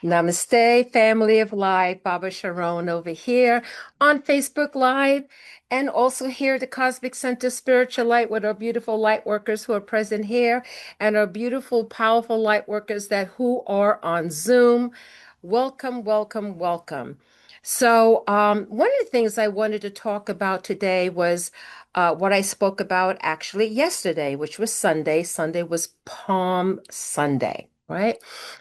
Namaste, family of light. Baba Sharon over here on Facebook Live, and also here at the Cosmic Center Spiritual Light with our beautiful light workers who are present here, and our beautiful, powerful light workers that who are on Zoom. Welcome, welcome, welcome. One of the things I wanted to talk about today was what I spoke about actually yesterday, which was Sunday. Sunday was Palm Sunday, right?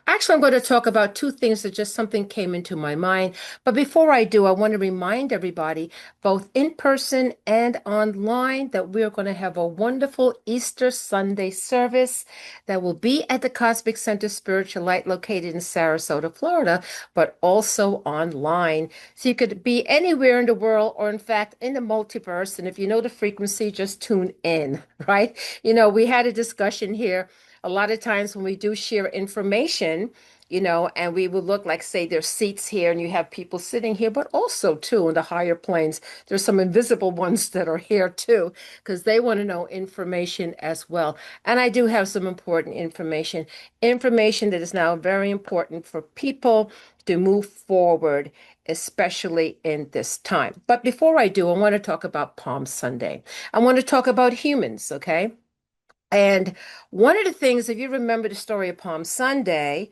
Actually, I'm going to talk about two things that just something came into my mind. But before I do, I want to remind everybody, both in person and online, that we're going to have a wonderful Easter Sunday service that will be at the Cosmic Center Spiritual Light located in Sarasota, Florida, but also online. So you could be anywhere in the world or, in fact, in the multiverse. And if you know the frequency, just tune in, right? We had a discussion here a lot of times when we do share information, and we will look like, say, there's seats here and you have people sitting here, but also, too, in the higher planes, there's some invisible ones that are here, too, because they want to know information as well. And I do have some important information that is now very important for people to move forward, especially in this time. But before I do, I want to talk about Palm Sunday. I want to talk about humans, okay? And one of the things, if you remember the story of Palm Sunday,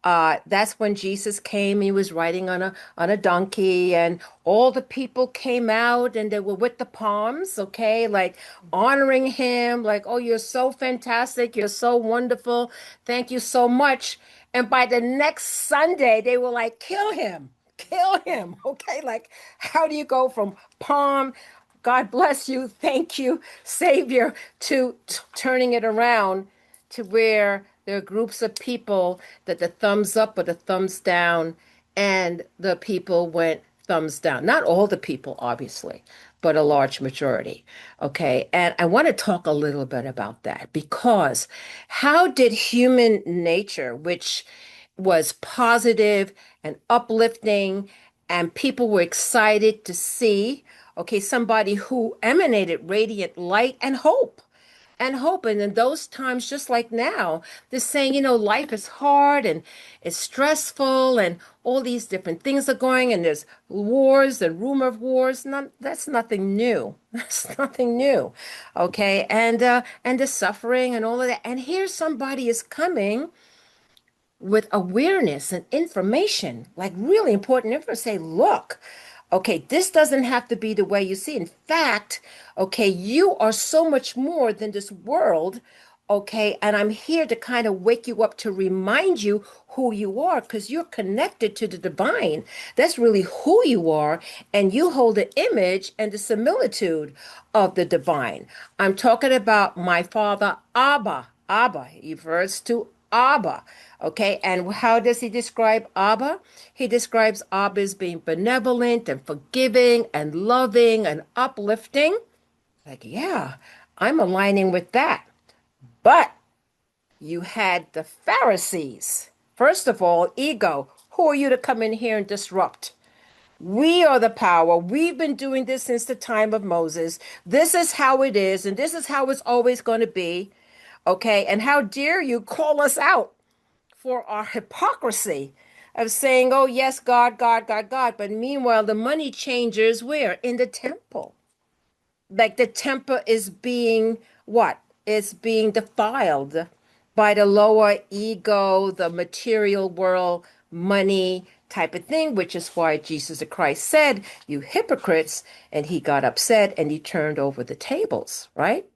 that's when Jesus came. He was riding on a donkey, and all the people came out, and they were with the palms, okay, like honoring him, like, "Oh, you're so fantastic, you're so wonderful, thank you so much." And by the next Sunday, they were like, "Kill him, kill him," okay, like, how do you go from palm? God bless you, thank you, Savior, to turning it around to where there are groups of people that the thumbs up or the thumbs down, and the people went thumbs down. Not all the people, obviously, but a large majority. Okay. And I want to talk a little bit about that because how did human nature, which was positive and uplifting, and people were excited to see, okay, somebody who emanated radiant light and hope. And hope. And in those times, just like now, they're saying, life is hard and it's stressful and all these different things are going, and there's wars and rumor of wars. That's nothing new. That's nothing new. Okay. And the suffering and all of that. And here somebody is coming with awareness and information, like really important info, say, look, okay, this doesn't have to be the way you see. In fact, okay, you are so much more than this world. Okay, and I'm here to kind of wake you up to remind you who you are because you're connected to the divine. That's really who you are, and you hold the image and the similitude of the divine. I'm talking about my father, Abba. Abba, he refers to Abba. Okay, and how does he describe Abba? He describes Abba as being benevolent and forgiving and loving and uplifting. Like, yeah, I'm aligning with that. But you had the Pharisees. First of all, ego. Who are you to come in here and disrupt? We are the power. We've been doing this since the time of Moses. This is how it is, and this is how it's always going to be. Okay, and how dare you call us out for our hypocrisy of saying, oh, yes, God, God, God, God. But meanwhile, the money changers, where? In the temple. Like the temple is being what? It's being defiled by the lower ego, the material world, money type of thing, which is why Jesus Christ said, you hypocrites, and he got upset and he turned over the tables, right?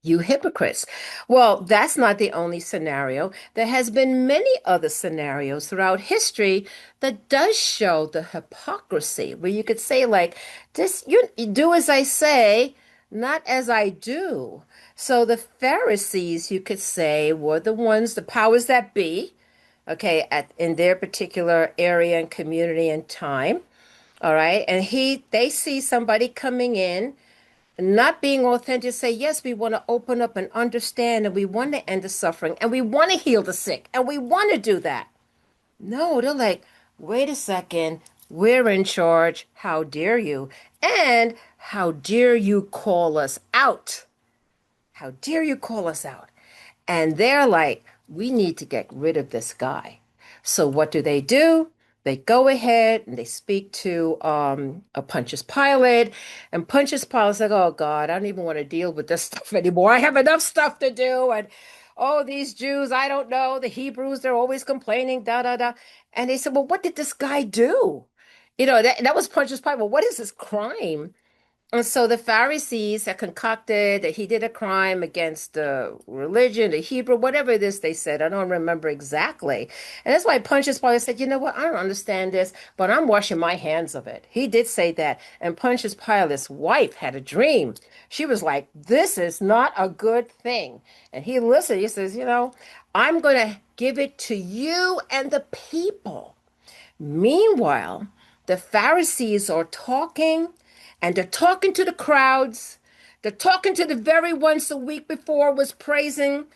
You hypocrites. Well, that's not the only scenario. There has been many other scenarios throughout history that does show the hypocrisy, where you could say like, this, you do as I say, not as I do. So the Pharisees, you could say, were the ones, the powers that be, okay, in their particular area and community and time. All right. And they see somebody coming in not being authentic, say, yes, we want to open up and understand, and we want to end the suffering, and we want to heal the sick, and we want to do that. No, they're like, wait a second, we're in charge. How dare you? And how dare you call us out? How dare you call us out? And they're like, we need to get rid of this guy. So what do? They go ahead and they speak to a Pontius Pilate, and Pontius Pilate's like, "Oh God, I don't even want to deal with this stuff anymore. I have enough stuff to do." And oh, these Jews, I don't know, the Hebrews, they're always complaining, da da da. And they said, "Well, what did this guy do?" That was Pontius Pilate. Well, what is his crime? And so the Pharisees had concocted that he did a crime against the religion, the Hebrew, whatever it is they said. I don't remember exactly. And that's why Pontius Pilate said, you know what, I don't understand this, but I'm washing my hands of it. He did say that. And Pontius Pilate's wife had a dream. She was like, this is not a good thing. And he listened. He says, I'm going to give it to you and the people. Meanwhile, the Pharisees are talking, and they're talking to the crowds. They're talking to the very ones the week before was praising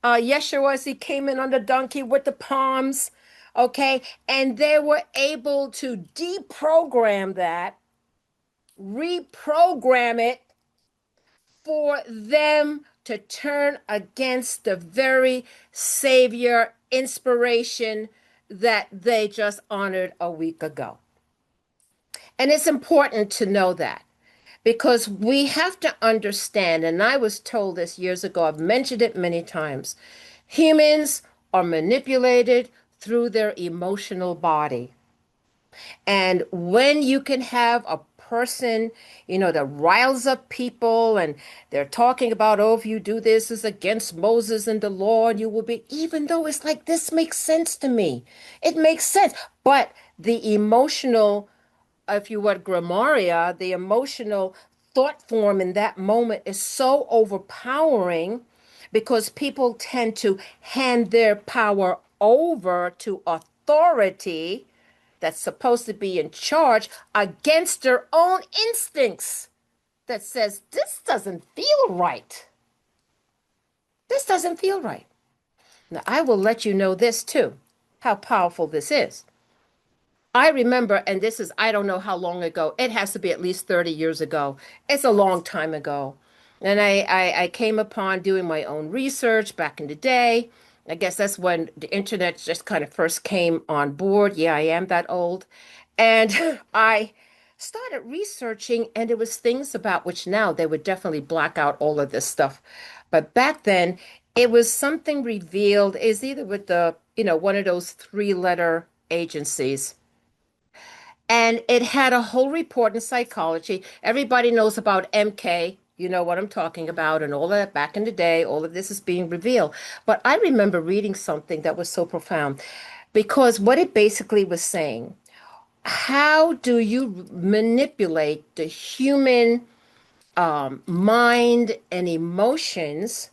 Yeshua as he came in on the donkey with the palms. Okay. And they were able to deprogram that, reprogram it for them to turn against the very Savior inspiration that they just honored a week ago. And it's important to know that because we have to understand, and I was told this years ago, I've mentioned it many times, humans are manipulated through their emotional body. And when you can have a person, that riles up people and they're talking about, oh, if you do this, is against Moses and the law, and you will be, even though it's like, this makes sense to me. It makes sense. But the emotional, if you would, grammaria, the emotional thought form in that moment is so overpowering because people tend to hand their power over to authority that's supposed to be in charge against their own instincts that says, this doesn't feel right. This doesn't feel right. Now, I will let you know this too, how powerful this is. I remember, and this is, I don't know how long ago, it has to be at least 30 years ago. It's a long time ago. And I came upon doing my own research back in the day. I guess that's when the internet just kind of first came on board. Yeah, I am that old. And I started researching, and it was things about which now they would definitely black out all of this stuff. But back then, it was something revealed, is either with one of those three-letter agencies, and it had a whole report in psychology. Everybody knows about MK. You know what I'm talking about, and all of that back in the day, all of this is being revealed. But I remember reading something that was so profound because what it basically was saying, how do you manipulate the human mind and emotions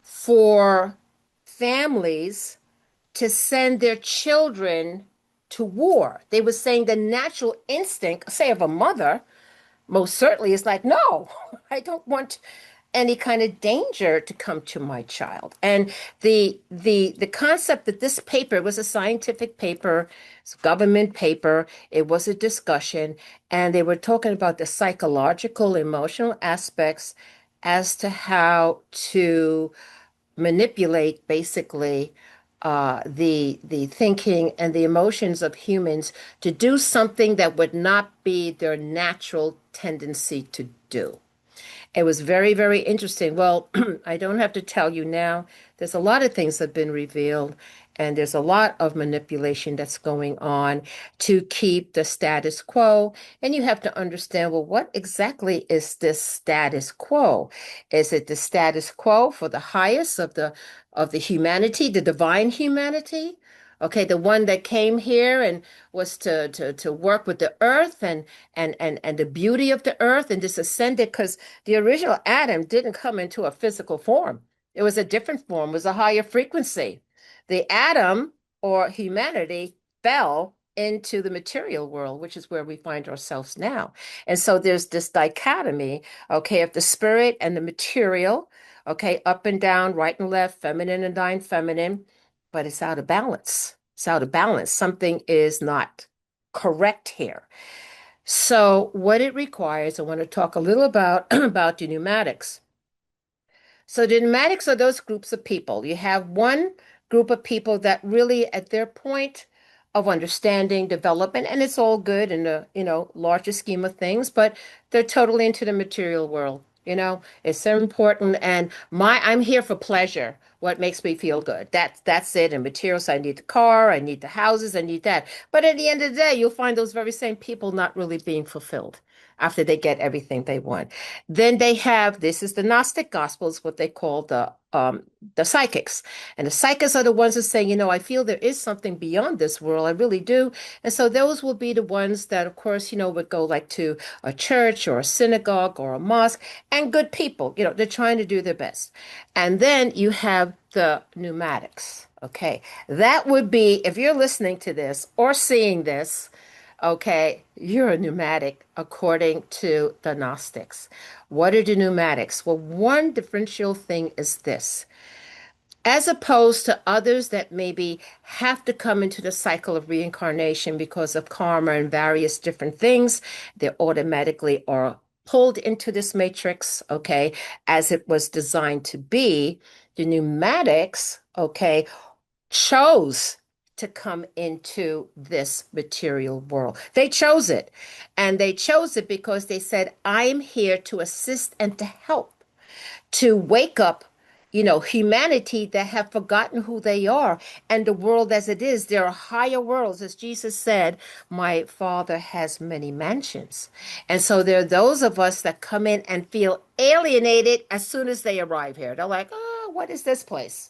for families to send their children to war? They were saying the natural instinct, say, of a mother, most certainly is like, no, I don't want any kind of danger to come to my child. And the concept that this paper was a scientific paper, it's a government paper, it was a discussion, and they were talking about the psychological, emotional aspects as to how to manipulate basically the thinking and the emotions of humans to do something that would not be their natural tendency to do. It was very, very interesting. Well, I don't have to tell you now. There's a lot of things that have been revealed, and there's a lot of manipulation that's going on to keep the status quo. And you have to understand, well, what exactly is this status quo? Is it the status quo for the highest of the humanity, the divine humanity? Okay, the one that came here and was to work with the earth and the beauty of the earth and this ascended because the original Adam didn't come into a physical form. It was a different form, it was a higher frequency. The Adam or humanity fell into the material world, which is where we find ourselves now. And so there's this dichotomy, okay, of the spirit and the material, okay, up and down, right and left, feminine and divine feminine, but it's out of balance. It's out of balance. Something is not correct here. So what it requires, I want to talk a little about about the pneumatics. So the pneumatics are those groups of people. You have one group of people that really at their point of understanding development, and it's all good in the, larger scheme of things, but they're totally into the material world. It's so important. And I'm here for pleasure. What makes me feel good. That's it. And materials, I need the car, I need the houses, I need that. But at the end of the day, you'll find those very same people not really being fulfilled after they get everything they want. Then they have, this is the Gnostic Gospels, what they call the psychics. And the psychics are the ones that say, I feel there is something beyond this world. I really do. And so those will be the ones that, of course, would go like to a church or a synagogue or a mosque, and good people, they're trying to do their best. And then you have the pneumatics. Okay. That would be, if you're listening to this or seeing this, okay, you're a pneumatic according to the Gnostics. What are the pneumatics? Well, one differential thing is this. As opposed to others that maybe have to come into the cycle of reincarnation because of karma and various different things, they automatically are pulled into this matrix, okay, as it was designed to be. The pneumatics, okay, chose to come into this material world. They chose it. And they chose it because they said, I'm here to assist and to help, to wake up, humanity that have forgotten who they are and the world as it is. There are higher worlds. As Jesus said, my Father has many mansions. And so there are those of us that come in and feel alienated as soon as they arrive here. They're like, oh, what is this place?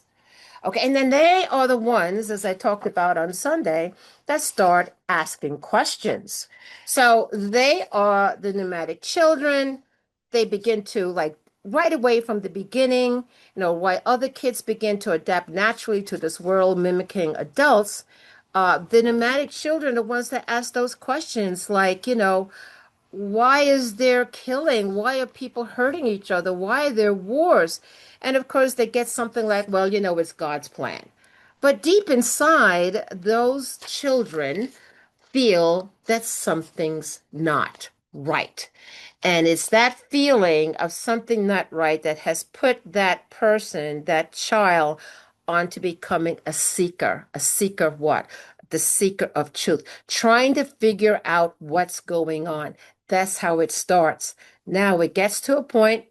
Okay, and then they are the ones, as I talked about on Sunday, that start asking questions. So they are the pneumatic children. They begin to, like, right away from the beginning, while other kids begin to adapt naturally to this world, mimicking adults. The pneumatic children are the ones that ask those questions, like, why is there killing? Why are people hurting each other? Why are there wars? And of course, they get something like, well, it's God's plan. But deep inside, those children feel that something's not right. And it's that feeling of something not right that has put that person, that child, onto becoming a seeker. A seeker of what? The seeker of truth, trying to figure out what's going on. That's how it starts. Now it gets to a point,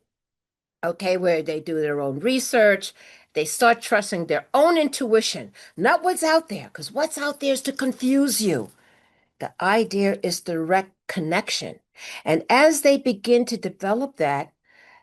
okay, where they do their own research. They start trusting their own intuition, not what's out there, because what's out there is to confuse you. The idea is direct connection. And as they begin to develop that,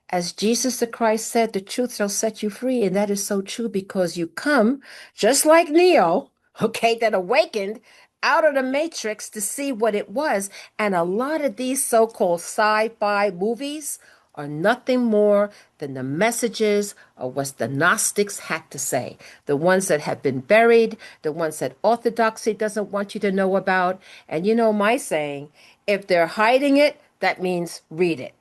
as Jesus the Christ said, the truth shall set you free. And that is so true because you come, just like Neo, okay, that awakened out of the matrix to see what it was. And a lot of these so-called sci-fi movies are nothing more than the messages of what the Gnostics had to say. The ones that have been buried, the ones that orthodoxy doesn't want you to know about. And you know my saying, if they're hiding it, that means read it.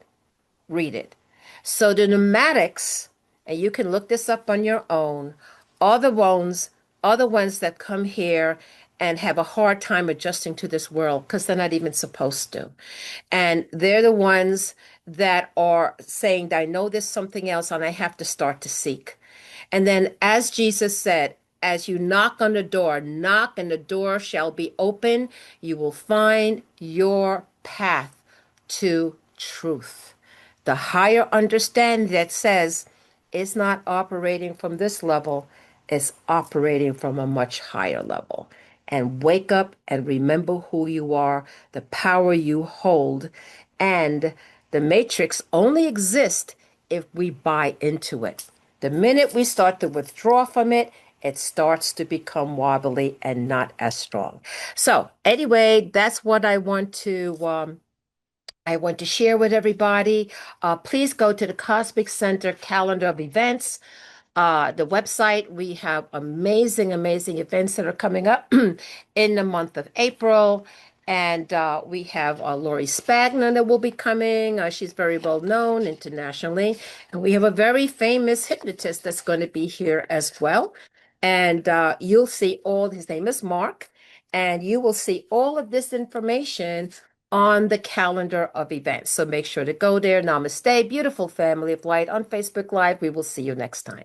Read it. So the pneumatics, and you can look this up on your own, are the ones that come here and have a hard time adjusting to this world because they're not even supposed to. And they're the ones that are saying, I know there's something else and I have to start to seek. And then, as Jesus said, as you knock and the door shall be open, you will find your path to truth. The higher understanding that says it's not operating from this level, it's operating from a much higher level. And wake up and remember who you are, the power you hold, and the matrix only exists if we buy into it. The minute we start to withdraw from it, it starts to become wobbly and not as strong. So anyway, that's what I want to share with everybody. Please go to the Cosmic Center calendar of events. The website, we have amazing, amazing events that are coming up in the month of April. And we have Lori Spagna that will be coming. She's very well known internationally. And we have a very famous hypnotist that's going to be here as well. And you'll see his name is Mark, and you will see all of this information on the calendar of events. So make sure to go there. Namaste, beautiful family of light on Facebook Live. We will see you next time.